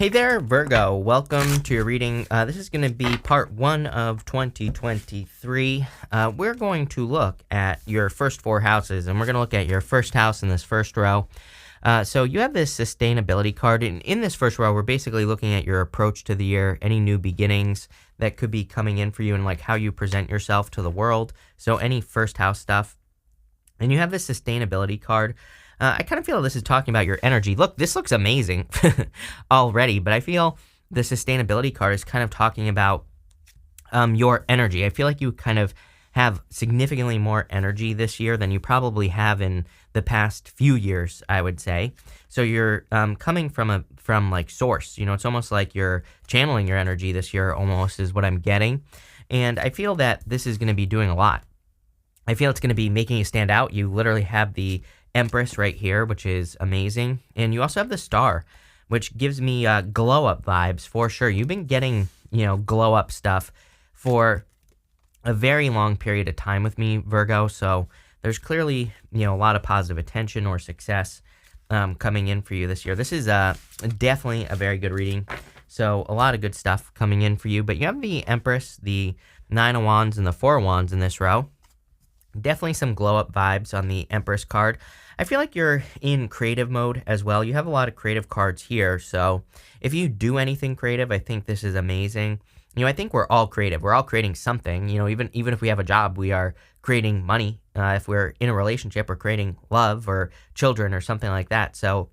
Hey there, Virgo. Welcome to your reading. This is going to be part 1 of 2023. We're going to look at your first 4 houses, and we're going to look at your first house in this first row. So you have this sustainability card, and in this first row, we're basically looking at your approach to the year, any new beginnings that could be coming in for you, and like how you present yourself to the world. So any first house stuff. And you have this sustainability card. I kind of feel this is talking about your energy. Look, this looks amazing already, but I feel the sustainability card is kind of talking about your energy. I feel like you kind of have significantly more energy this year than you probably have in the past few years, I would say. So you're coming from like source. You know, it's almost like you're channeling your energy this year almost is what I'm getting. And I feel that this is going to be doing a lot. I feel it's going to be making you stand out. You literally have the Empress right here, which is amazing. And you also have the Star, which gives me glow up vibes for sure. You've been getting, glow up stuff for a very long period of time with me, Virgo. So there's clearly, a lot of positive attention or success coming in for you this year. This is definitely a very good reading. So a lot of good stuff coming in for you. But you have the Empress, the 9 of Wands, and the 4 of Wands in this row. Definitely some glow up vibes on the Empress card. I feel like you're in creative mode as well. You have a lot of creative cards here. So if you do anything creative, I think this is amazing. I think we're all creative. We're all creating something. Even if we have a job, we are creating money. If we're in a relationship, we're creating love or children or something like that. So,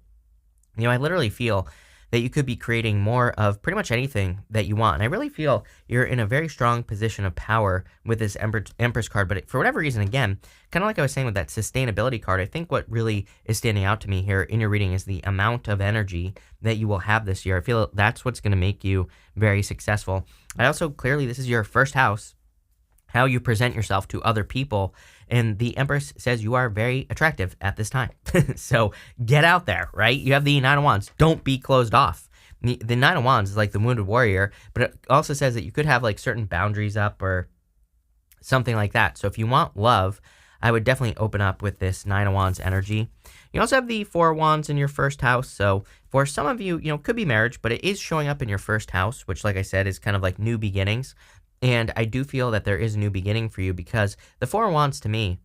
I literally feel that you could be creating more of pretty much anything that you want. And I really feel you're in a very strong position of power with this Empress card. But for whatever reason, again, kind of like I was saying with that sustainability card, I think what really is standing out to me here in your reading is the amount of energy that you will have this year. I feel that's what's going to make you very successful. I also clearly, this is your first house, how you present yourself to other people. And the Empress says you are very attractive at this time. So get out there, right? You have the 9 of Wands. Don't be closed off. The 9 of Wands is like the wounded warrior, but it also says that you could have like certain boundaries up or something like that. So if you want love, I would definitely open up with this 9 of Wands energy. You also have the 4 of Wands in your first house. So for some of you, could be marriage, but it is showing up in your first house, which like I said, is kind of like new beginnings. And I do feel that there is a new beginning for you because the 4 of Wands to me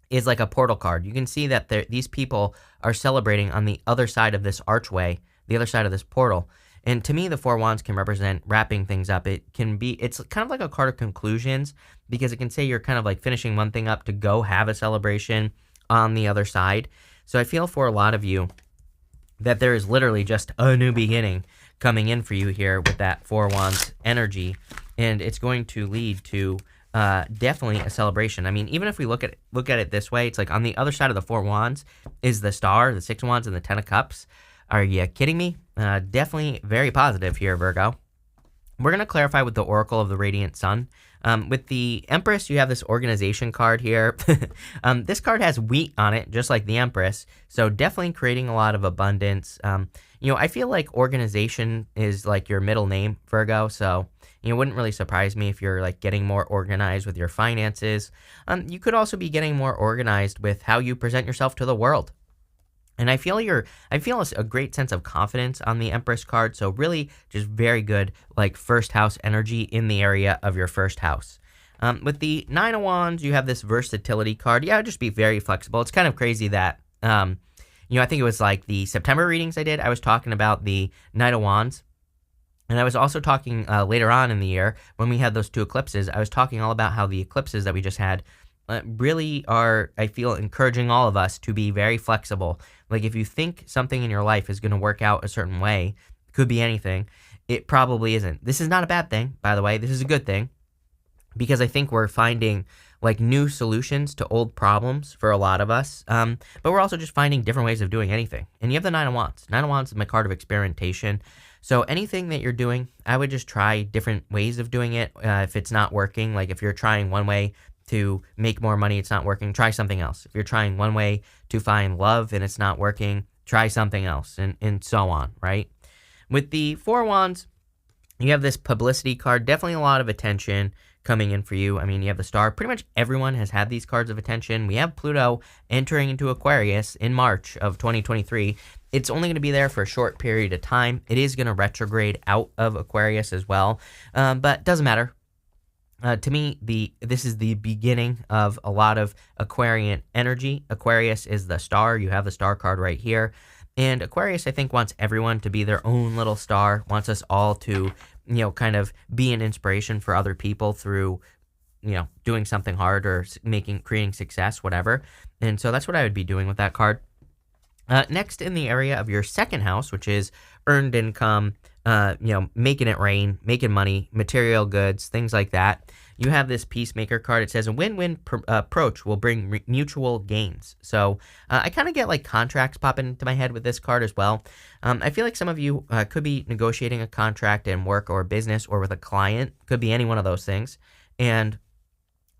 is like a portal card. You can see that these people are celebrating on the other side of this archway, the other side of this portal. And to me, the 4 of Wands can represent wrapping things up. It's kind of like a card of conclusions because it can say you're kind of like finishing one thing up to go have a celebration on the other side. So I feel for a lot of you that there is literally just a new beginning coming in for you here with that 4 of Wands energy. And it's going to lead to definitely a celebration. I mean, even if we look at it this way, it's like on the other side of the 4 of Wands is the Star, the 6 of Wands, and the 10 of Cups. Are you kidding me? Definitely very positive here, Virgo. We're going to clarify with the Oracle of the Radiant Sun. With the Empress, you have this organization card here. This card has wheat on it, just like the Empress. So definitely creating a lot of abundance. I feel like organization is like your middle name, Virgo. So it wouldn't really surprise me if you're like getting more organized with your finances. You could also be getting more organized with how you present yourself to the world. And I feel a great sense of confidence on the Empress card. So really just very good like first house energy in the area of your first house. With the 9 of Wands, you have this versatility card. Yeah, just be very flexible. It's kind of crazy that, I think it was like the September readings I did. I was talking about the 9 of Wands. And I was also talking later on in the year when we had those 2 eclipses. I was talking all about how the eclipses that we just had really are, I feel, encouraging all of us to be very flexible. Like if you think something in your life is going to work out a certain way, could be anything, it probably isn't. This is not a bad thing, by the way. This is a good thing because I think we're finding like new solutions to old problems for a lot of us. But we're also just finding different ways of doing anything. And you have the 9 of Wands. 9 of Wands is my card of experimentation. So anything that you're doing, I would just try different ways of doing it. If it's not working, like if you're trying one way to make more money, it's not working, try something else. If you're trying one way to find love and it's not working, try something else, and so on, right? With the 4 of Wands, you have this publicity card, definitely a lot of attention coming in for you. I mean, you have the star. Pretty much everyone has had these cards of attention. We have Pluto entering into Aquarius in March of 2023. It's only going to be there for a short period of time. It is going to retrograde out of Aquarius as well, but doesn't matter. To me, this is the beginning of a lot of Aquarian energy. Aquarius is the star. You have the star card right here. And Aquarius, I think, wants everyone to be their own little star, wants us all to, kind of be an inspiration for other people through, doing something hard or creating success, whatever. And so that's what I would be doing with that card. Next, in the area of your second house, which is earned income, making it rain, making money, material goods, things like that. You have this Peacemaker card. It says a win-win approach will bring mutual gains. So I kind of get like contracts popping into my head with this card as well. I feel like some of you could be negotiating a contract in work or business or with a client. Could be any one of those things. And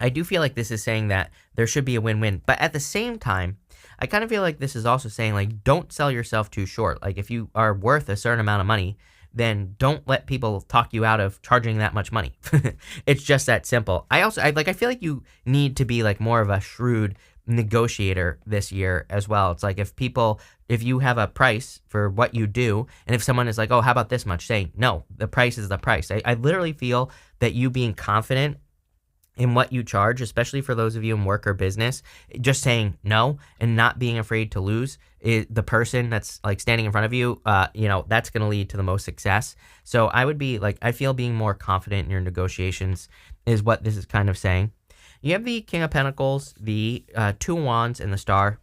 I do feel like this is saying that there should be a win-win. But at the same time, I kind of feel like this is also saying, like, don't sell yourself too short. Like, if you are worth a certain amount of money, then don't let people talk you out of charging that much money. It's just that simple. I feel like you need to be like more of a shrewd negotiator this year as well. It's like if you have a price for what you do, and if someone is like, oh, how about this much? Say, no, the price is the price. I literally feel that you being confident in what you charge, especially for those of you in work or business, just saying no and not being afraid to lose the person that's like standing in front of you, that's going to lead to the most success. So I would be like, I feel being more confident in your negotiations is what this is kind of saying. You have the King of Pentacles, the Two of Wands, and the Star.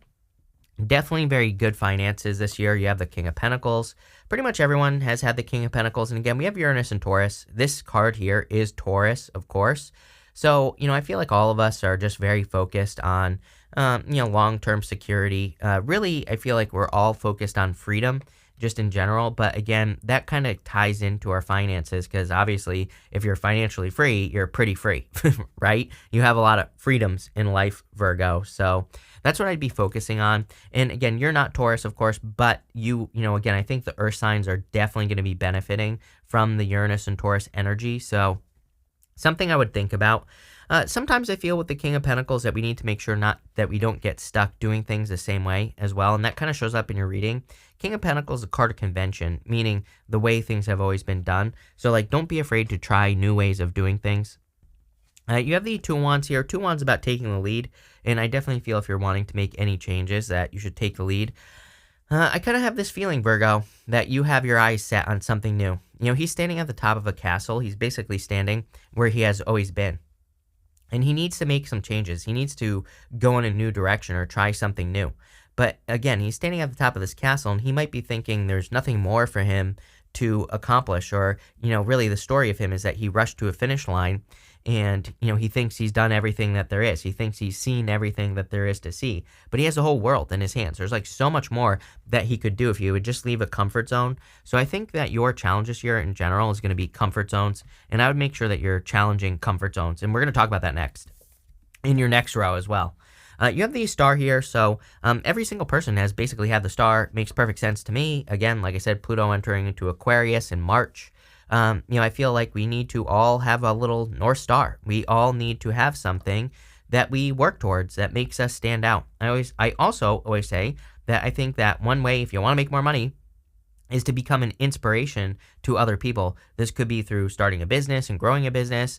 Definitely very good finances this year. You have the King of Pentacles. Pretty much everyone has had the King of Pentacles. And again, we have Uranus and Taurus. This card here is Taurus, of course. So, I feel like all of us are just very focused on, long-term security. Really, I feel like we're all focused on freedom just in general. But again, that kind of ties into our finances because obviously if you're financially free, you're pretty free, right? You have a lot of freedoms in life, Virgo. So that's what I'd be focusing on. And again, you're not Taurus, of course, but again, I think the earth signs are definitely going to be benefiting from the Uranus and Taurus energy. So something I would think about. Sometimes I feel with the King of Pentacles that we need to make sure that we don't get stuck doing things the same way as well. And that kind of shows up in your reading. King of Pentacles is a card of convention, meaning the way things have always been done. So like, don't be afraid to try new ways of doing things. You have the Two of Wands here. Two of Wands about taking the lead. And I definitely feel if you're wanting to make any changes that you should take the lead. I kind of have this feeling, Virgo, that you have your eyes set on something new. He's standing at the top of a castle. He's basically standing where he has always been. And he needs to make some changes. He needs to go in a new direction or try something new. But again, he's standing at the top of this castle, and he might be thinking there's nothing more for him to accomplish. Or, really the story of him is that he rushed to a finish line and, he thinks he's done everything that there is. He thinks he's seen everything that there is to see. But he has the whole world in his hands. There's like so much more that he could do if he would just leave a comfort zone. So I think that your challenge this year in general is going to be comfort zones. And I would make sure that you're challenging comfort zones. And we're going to talk about that next in your next row as well. You have the Star here, so every single person has basically had the Star. Makes perfect sense to me. Again, like I said, Pluto entering into Aquarius in March. I feel like we need to all have a little North Star. We all need to have something that we work towards that makes us stand out. I also always say that I think that one way, if you want to make more money, is to become an inspiration to other people. This could be through starting a business and growing a business,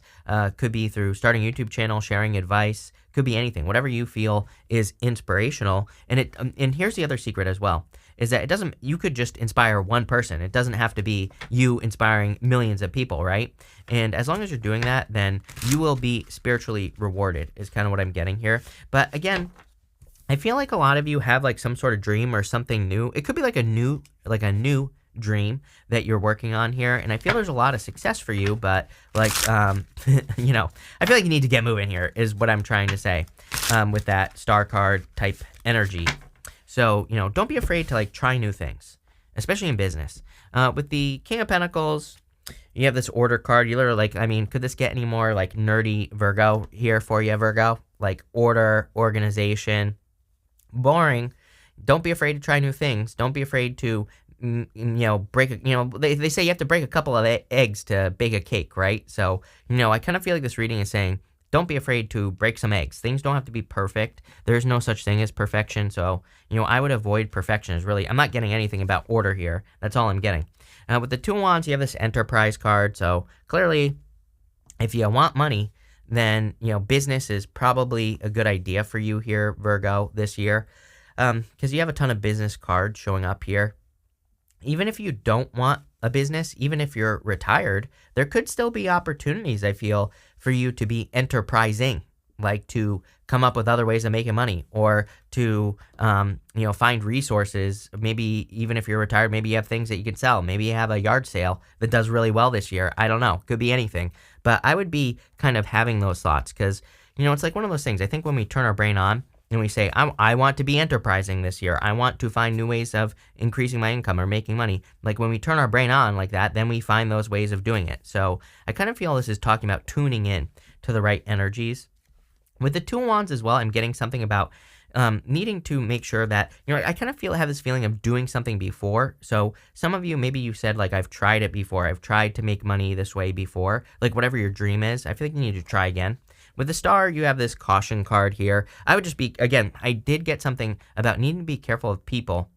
could be through starting a YouTube channel, sharing advice, could be anything, whatever you feel is inspirational. And here's the other secret as well, is that you could just inspire one person. It doesn't have to be you inspiring millions of people, right? And as long as you're doing that, then you will be spiritually rewarded is kind of what I'm getting here. But again, I feel like a lot of you have like some sort of dream or something new. It could be like a new dream that you're working on here. And I feel there's a lot of success for you, but like, I feel like you need to get moving here is what I'm trying to say with that star card type energy. So, don't be afraid to like try new things, especially in business. With the King of Pentacles, you have this order card. You literally could this get any more like nerdy Virgo here for you, Virgo? Like order, organization. Boring. Don't be afraid to try new things. Don't be afraid to break, they say you have to break a couple of eggs to bake a cake, right? So, I kind of feel like this reading is saying, don't be afraid to break some eggs. Things don't have to be perfect. There's no such thing as perfection. So, I would avoid perfection is really, I'm not getting anything about order here. That's all I'm getting. With the Two of Wands, you have this Enterprise card. So clearly, if you want money, then, business is probably a good idea for you here, Virgo, this year. Because you have a ton of business cards showing up here. Even if you don't want a business, even if you're retired, there could still be opportunities, I feel, for you to be enterprising, like to come up with other ways of making money or to, find resources. Maybe even if you're retired, maybe you have things that you can sell. Maybe you have a yard sale that does really well this year. I don't know. Could be anything. But I would be kind of having those thoughts because, it's like one of those things. I think when we turn our brain on, and we say, I want to be enterprising this year. I want to find new ways of increasing my income or making money. Like when we turn our brain on like that, then we find those ways of doing it. So I kind of feel this is talking about tuning in to the right energies. With the Two of Wands as well, I'm getting something about needing to make sure that, I kind of have this feeling of doing something before. So some of you, maybe you said like, I've tried it before. I've tried to make money this way before. Like whatever your dream is, I feel like you need to try again. With the Star, you have this caution card here. I would just be, again, I did get something about needing to be careful of people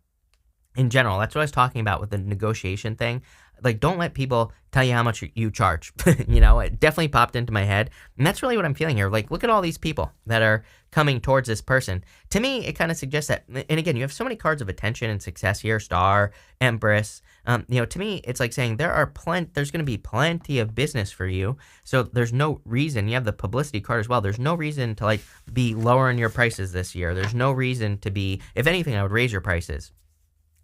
in general. That's what I was talking about with the negotiation thing. Like, don't let people tell you how much you charge. It definitely popped into my head. And that's really what I'm feeling here. Like, look at all these people that are coming towards this person. To me, it kind of suggests that, and again, you have so many cards of attention and success here, Star, Empress. To me, it's like saying there's going to be plenty of business for you. So there's no reason. You have the publicity card as well. There's no reason to like be lowering your prices this year. There's no reason to be, if anything, I would raise your prices.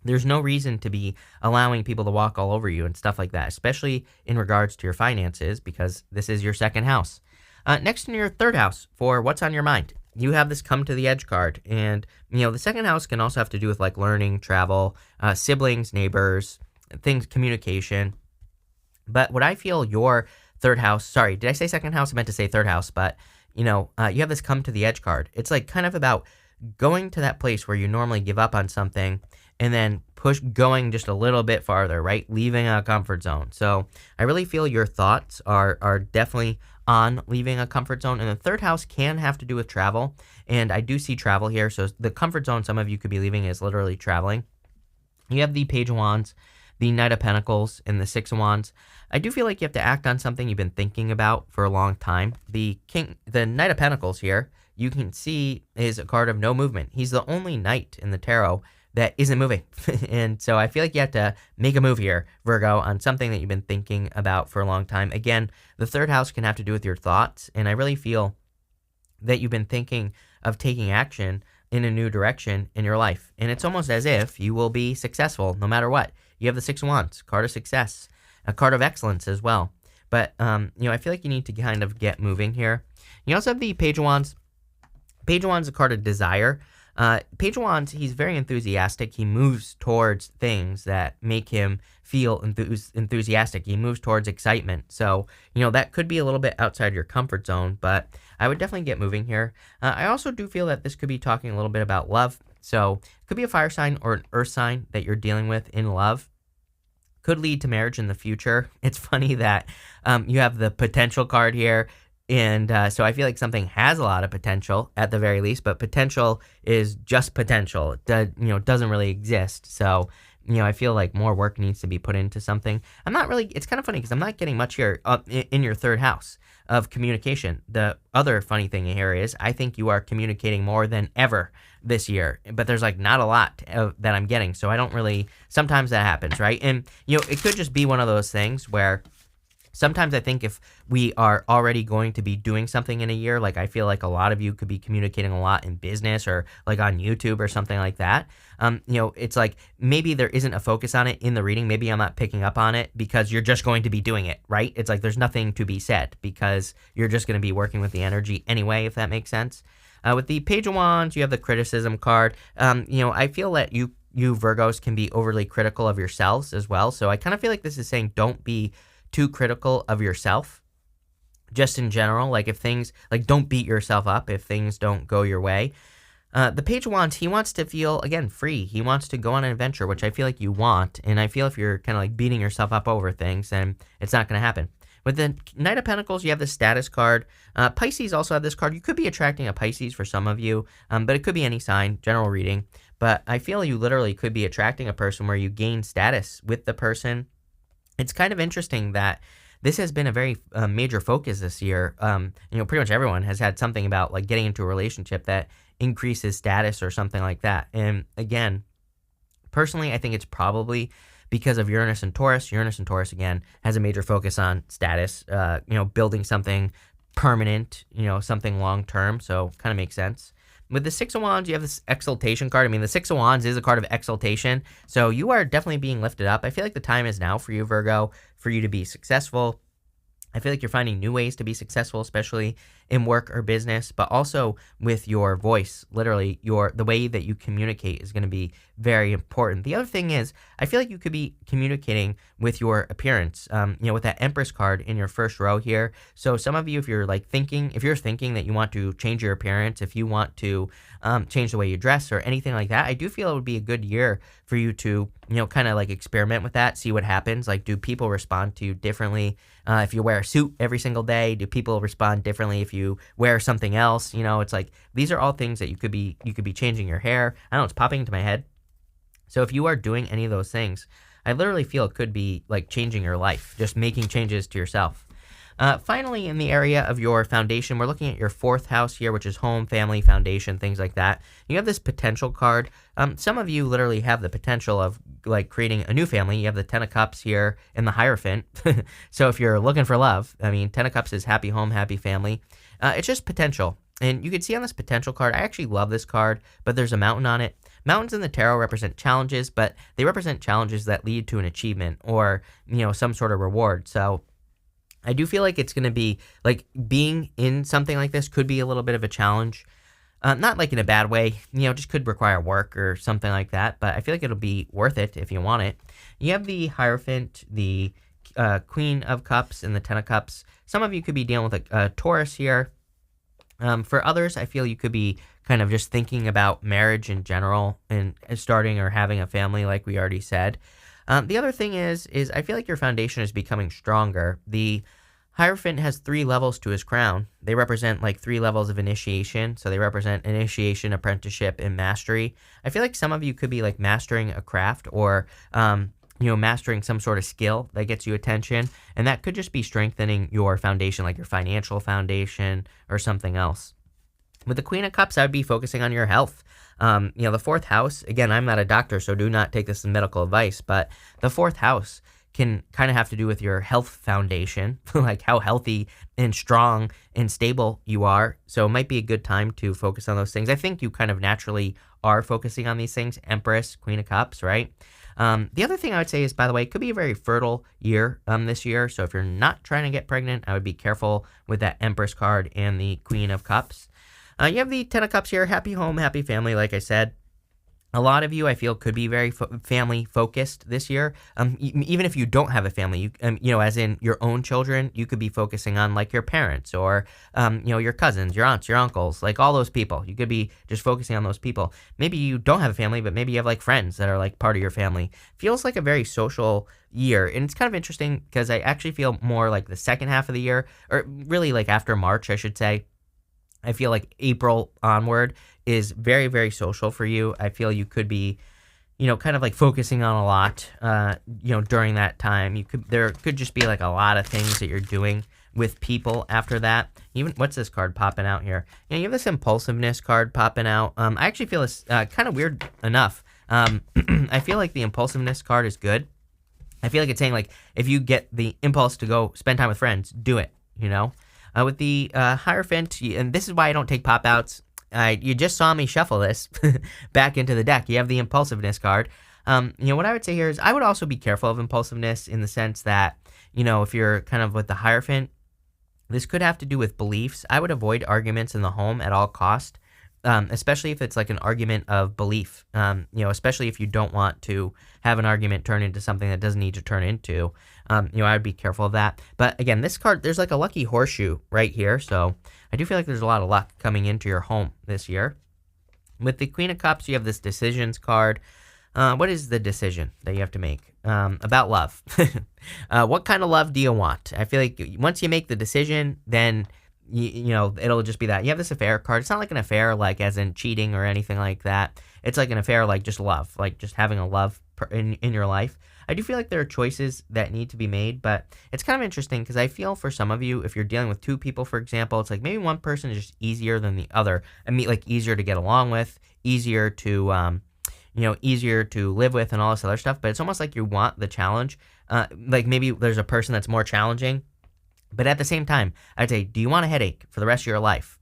There's no reason to be allowing people to walk all over you and stuff like that, especially in regards to your finances, because this is your second house. Next in your third house for what's on your mind, you have this come to the edge card. And, the second house can also have to do with like learning, travel, siblings, neighbors, things, communication. But what I feel your third house, sorry, did I say second house? I meant to say third house, but, you have this come to the edge card. It's like kind of about going to that place where you normally give up on something and then going just a little bit farther, right? Leaving a comfort zone. So I really feel your thoughts are definitely on leaving a comfort zone. And the third house can have to do with travel. And I do see travel here. So the comfort zone some of you could be leaving is literally traveling. You have the Page of Wands, the Knight of Pentacles, and the Six of Wands. I do feel like you have to act on something you've been thinking about for a long time. The Knight of Pentacles here, you can see is a card of no movement. He's the only knight in the tarot that isn't moving. And so I feel like you have to make a move here, Virgo, on something that you've been thinking about for a long time. Again, the third house can have to do with your thoughts. And I really feel that you've been thinking of taking action in a new direction in your life. And it's almost as if you will be successful no matter what. You have the Six of Wands, card of success, a card of excellence as well. But, I feel like you need to kind of get moving here. You also have the Page of Wands. Page of Wands is a card of desire. Page of Wands, he's very enthusiastic. He moves towards things that make him feel enthusiastic. He moves towards excitement. So, that could be a little bit outside your comfort zone, but I would definitely get moving here. I also do feel that this could be talking a little bit about love. So, it could be a fire sign or an earth sign that you're dealing with in love. Could lead to marriage in the future. It's funny that you have the potential card here. And so I feel like something has a lot of potential at the very least, but potential is just potential. It doesn't really exist. So, I feel like more work needs to be put into something. It's kind of funny because I'm not getting much here in your third house of communication. The other funny thing here is I think you are communicating more than ever this year, but there's like not a lot that I'm getting. So I don't really, sometimes that happens, right? And, it could just be one of those things where sometimes I think if we are already going to be doing something in a year, like I feel like a lot of you could be communicating a lot in business or like on YouTube or something like that. It's like maybe there isn't a focus on it in the reading. Maybe I'm not picking up on it because you're just going to be doing it, right? It's like there's nothing to be said because you're just going to be working with the energy anyway, if that makes sense. With the Page of Wands, you have the criticism card. I feel that you Virgos can be overly critical of yourselves as well. So I kind of feel like this is saying don't be too critical of yourself just in general. Like if things, like don't beat yourself up if things don't go your way. The Page of Wands, he wants to feel, again, free. He wants to go on an adventure, which I feel like you want. And I feel if you're kind of like beating yourself up over things, then it's not going to happen. With the Knight of Pentacles, you have the status card. Pisces also have this card. You could be attracting a Pisces for some of you, but it could be any sign, general reading. But I feel you literally could be attracting a person where you gain status with the person. It's kind of interesting that this has been a very major focus this year. Pretty much everyone has had something about like getting into a relationship that increases status or something like that. And again, personally, I think it's probably because of Uranus and Taurus. Uranus and Taurus, again, has a major focus on status, building something permanent, something long-term. So kind of makes sense. With the Six of Wands, you have this exaltation card. I mean, the Six of Wands is a card of exaltation. So you are definitely being lifted up. I feel like the time is now for you, Virgo, for you to be successful. I feel like you're finding new ways to be successful, especially in work or business, but also with your voice. Literally, the way that you communicate is going to be very important. The other thing is, I feel like you could be communicating with your appearance, with that Empress card in your first row here. So some of you, if you're thinking that you want to change your appearance, if you want to change the way you dress or anything like that, I do feel it would be a good year for you to, kind of like experiment with that, see what happens. Like, do people respond to you differently if you wear a suit every single day? Do people respond differently if you wear something else? It's like, these are all things that you could be changing your hair. I don't know, it's popping into my head. So if you are doing any of those things, I literally feel it could be like changing your life, just making changes to yourself. Finally, in the area of your foundation, we're looking at your fourth house here, which is home, family, foundation, things like that. You have this potential card. Some of you literally have the potential of like creating a new family. You have the Ten of Cups here and the Hierophant. So if you're looking for love, I mean, Ten of Cups is happy home, happy family. It's just potential. And you can see on this potential card, I actually love this card, but there's a mountain on it. Mountains in the tarot represent challenges, but they represent challenges that lead to an achievement or, some sort of reward. So I do feel like it's going to be like being in something like this could be a little bit of a challenge. Not like in a bad way, just could require work or something like that. But I feel like it'll be worth it if you want it. You have the Hierophant, the Queen of Cups, and the Ten of Cups. Some of you could be dealing with a Taurus here. For others, I feel you could be kind of just thinking about marriage in general and starting or having a family like we already said. The other thing is I feel like your foundation is becoming stronger. The Hierophant has 3 levels to his crown. They represent like 3 levels of initiation. So they represent initiation, apprenticeship, and mastery. I feel like some of you could be like mastering a craft or, mastering some sort of skill that gets you attention. And that could just be strengthening your foundation, like your financial foundation or something else. With the Queen of Cups, I would be focusing on your health. The fourth house, again, I'm not a doctor, so do not take this as medical advice, but the fourth house can kind of have to do with your health foundation, like how healthy and strong and stable you are. So it might be a good time to focus on those things. I think you kind of naturally are focusing on these things. Empress, Queen of Cups, right? The other thing I would say is, by the way, it could be a very fertile year this year. So if you're not trying to get pregnant, I would be careful with that Empress card and the Queen of Cups. You have the Ten of Cups here, happy home, happy family, like I said. A lot of you, I feel, could be very family-focused this year. Even if you don't have a family, as in your own children, you could be focusing on, like, your parents or, your cousins, your aunts, your uncles, like, all those people. You could be just focusing on those people. Maybe you don't have a family, but maybe you have, like, friends that are, like, part of your family. Feels like a very social year, and it's kind of interesting because I actually feel more like the second half of the year, or really, like, after March, I should say. I feel like April onward is very, very social for you. I feel you could be, kind of like focusing on a lot, during that time. There could just be like a lot of things that you're doing with people after that. Even, what's this card popping out here? You have this impulsiveness card popping out. I actually feel this kind of weird enough. I feel like the impulsiveness card is good. I feel like it's saying like, if you get the impulse to go spend time with friends, do it, with the Hierophant, and this is why I don't take pop-outs. You just saw me shuffle this back into the deck. You have the impulsiveness card. What I would say here is I would also be careful of impulsiveness in the sense that, if you're kind of with the Hierophant, this could have to do with beliefs. I would avoid arguments in the home at all cost, especially if it's like an argument of belief, especially if you don't want to have an argument turn into something that doesn't need to turn into. I would be careful of that. But again, this card, there's like a lucky horseshoe right here. So I do feel like there's a lot of luck coming into your home this year. With the Queen of Cups, you have this decisions card. What is the decision that you have to make about love? What kind of love do you want? I feel like once you make the decision, then you know it'll just be that. You have this affair card. It's not like an affair, like as in cheating or anything like that. It's like an affair, like just love, like just having a love in your life. I do feel like there are choices that need to be made, but it's kind of interesting because I feel for some of you, if you're dealing with two people, for example, it's like maybe one person is just easier than the other. I mean, like easier to get along with, easier to easier to live with and all this other stuff, but it's almost like you want the challenge. Like maybe there's a person that's more challenging, but at the same time, I'd say, do you want a headache for the rest of your life?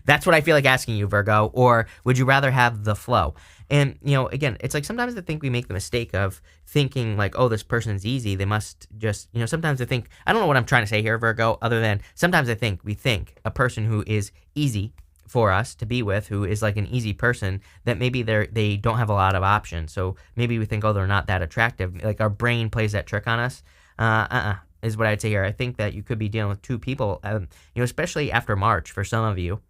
That's what I feel like asking you, Virgo. Or would you rather have the flow? And, again, it's like sometimes I think we make the mistake of thinking like, oh, this person's easy. They must just, sometimes I think, I don't know what I'm trying to say here, Virgo, other than sometimes we think a person who is easy for us to be with, who is like an easy person, that maybe they don't have a lot of options. So maybe we think, oh, they're not that attractive. Like our brain plays that trick on us. Is what I'd say here. I think that you could be dealing with two people, especially after March for some of you.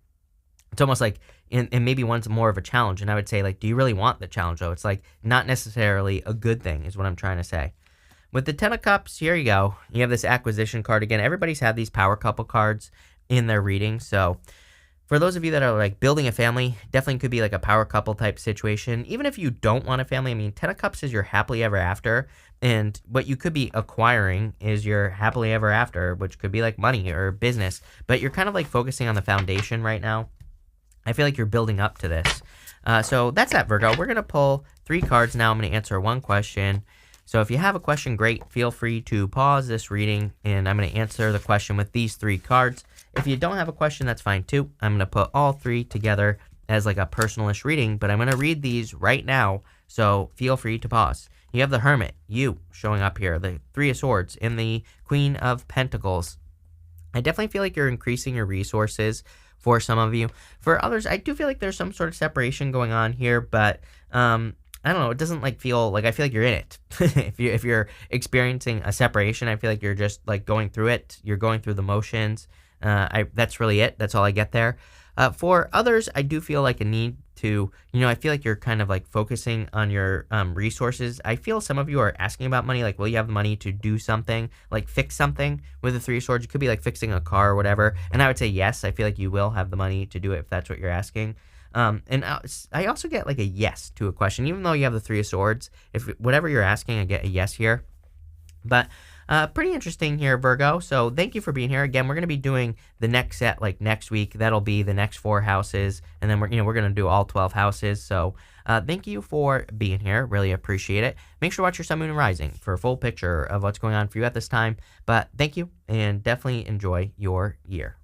It's almost like, and maybe one's more of a challenge. And I would say, like, do you really want the challenge, though? It's like not necessarily a good thing is what I'm trying to say. With the Ten of Cups, here you go. You have this acquisition card. Again, everybody's had these power couple cards in their reading. So for those of you that are like building a family, definitely could be like a power couple type situation. Even if you don't want a family, I mean, Ten of Cups is your happily ever after. And what you could be acquiring is your happily ever after, which could be like money or business. But you're kind of like focusing on the foundation right now. I feel like you're building up to this. So that's that, Virgo. We're going to pull 3 cards now. I'm going to answer one question. So if you have a question, great. Feel free to pause this reading, and I'm going to answer the question with these 3 cards. If you don't have a question, that's fine too. I'm going to put all 3 together as like a personalish reading, but I'm going to read these right now, so feel free to pause. You have the Hermit, you, showing up here, the 3 of Swords, and the Queen of Pentacles. I definitely feel like you're increasing your resources for some of you. For others, I do feel like there's some sort of separation going on here, but I don't know. It doesn't like feel like I feel like you're in it. if you're experiencing a separation, I feel like you're just like going through it. You're going through the motions. That's really it. That's all I get there. For others, I do feel like a need to, I feel like you're kind of like focusing on your resources. I feel some of you are asking about money, like, will you have the money to do something, like fix something with the 3 of Swords? It could be like fixing a car or whatever. And I would say yes, I feel like you will have the money to do it if that's what you're asking. And I also get like a yes to a question, even though you have the 3 of Swords. If whatever you're asking, I get a yes here. But pretty interesting here, Virgo. So thank you for being here. Again, we're going to be doing the next set like next week. That'll be the next 4 houses, and then we're going to do all 12 houses. So thank you for being here. Really appreciate it. Make sure to watch your Sun, Moon, and Rising for a full picture of what's going on for you at this time. But thank you, and definitely enjoy your year.